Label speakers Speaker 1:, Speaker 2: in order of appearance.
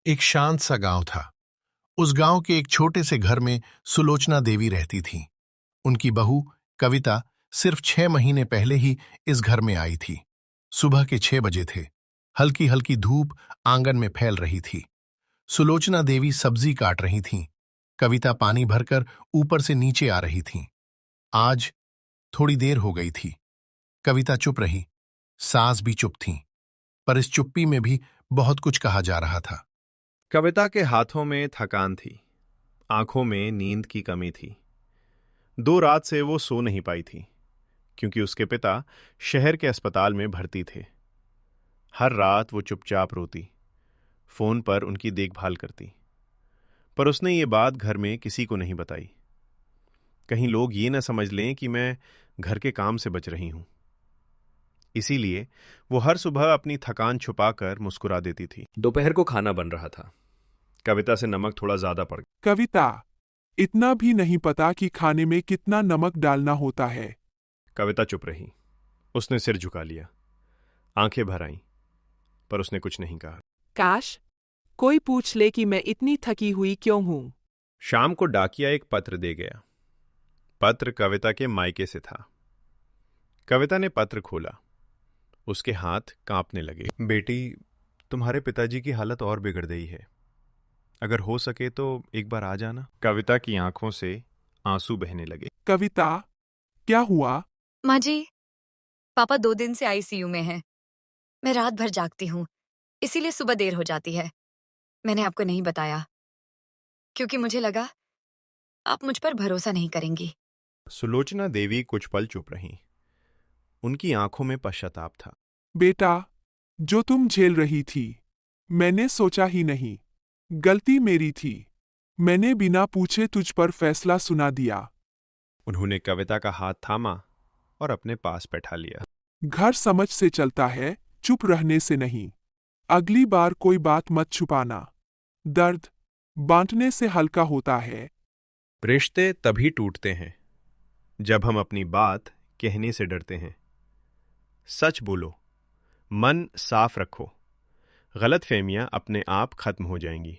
Speaker 1: एक शांत सा गांव था। उस गांव के एक छोटे से घर में सुलोचना देवी रहती थीं। उनकी बहू कविता सिर्फ 6 महीने पहले ही इस घर में आई थी। सुबह के 6 बजे थे। हल्की हल्की धूप आंगन में फैल रही थी। सुलोचना देवी सब्जी काट रही थीं। कविता पानी भरकर ऊपर से नीचे आ रही थीं। आज थोड़ी देर हो गई थी। कविता चुप रही। सास भी चुप थीं। पर इस चुप्पी में भी बहुत कुछ कहा जा रहा था।
Speaker 2: कविता के हाथों में थकान थी, आंखों में नींद की कमी थी। 2 रात से वो सो नहीं पाई थी, क्योंकि उसके पिता शहर के अस्पताल में भर्ती थे। हर रात वो चुपचाप रोती, फोन पर उनकी देखभाल करती। पर उसने ये बात घर में किसी को नहीं बताई। कहीं लोग ये न समझ लें कि मैं घर के काम से बच रही हूं। इसीलिए वो हर सुबह अपनी थकान छुपाकर मुस्कुरा देती थी। दोपहर को खाना बन रहा था। कविता से नमक थोड़ा ज्यादा पड़ गया।
Speaker 3: कविता, इतना भी नहीं पता कि खाने में कितना नमक डालना होता है।
Speaker 2: कविता चुप रही। उसने सिर झुका लिया, आंखें भर आईं, पर उसने कुछ नहीं कहा।
Speaker 4: काश कोई पूछ ले कि मैं इतनी थकी हुई क्यों हूं।
Speaker 2: शाम को डाकिया एक पत्र दे गया। पत्र कविता के मायके से था। कविता ने पत्र खोला। उसके हाथ कांपने लगे। बेटी, तुम्हारे पिताजी की हालत और बिगड़ गई है। अगर हो सके तो एक बार आ जाना। कविता की आंखों से आंसू बहने लगे।
Speaker 3: कविता, क्या हुआ?
Speaker 5: माँ जी, पापा 2 दिन से आईसीयू में हैं। मैं रात भर जागती हूँ, इसीलिए सुबह देर हो जाती है। मैंने आपको नहीं बताया, क्योंकि मुझे लगा आप मुझ पर भरोसा नहीं करेंगी।
Speaker 2: सुलोचना देवी कुछ पल चुप रहीं। उनकी आंखों में पश्चाताप था।
Speaker 3: बेटा, जो तुम झेल रही थी, मैंने सोचा ही नहीं। गलती मेरी थी। मैंने बिना पूछे तुझ पर फैसला सुना दिया।
Speaker 2: उन्होंने कविता का हाथ थामा और अपने पास बैठा लिया।
Speaker 3: घर समझ से चलता है, चुप रहने से नहीं। अगली बार कोई बात मत छुपाना। दर्द बांटने से हल्का होता है।
Speaker 2: रिश्ते तभी टूटते हैं जब हम अपनी बात कहने से डरते हैं। सच बोलो, मन साफ रखो, गलतफहमियां अपने आप खत्म हो जाएंगी।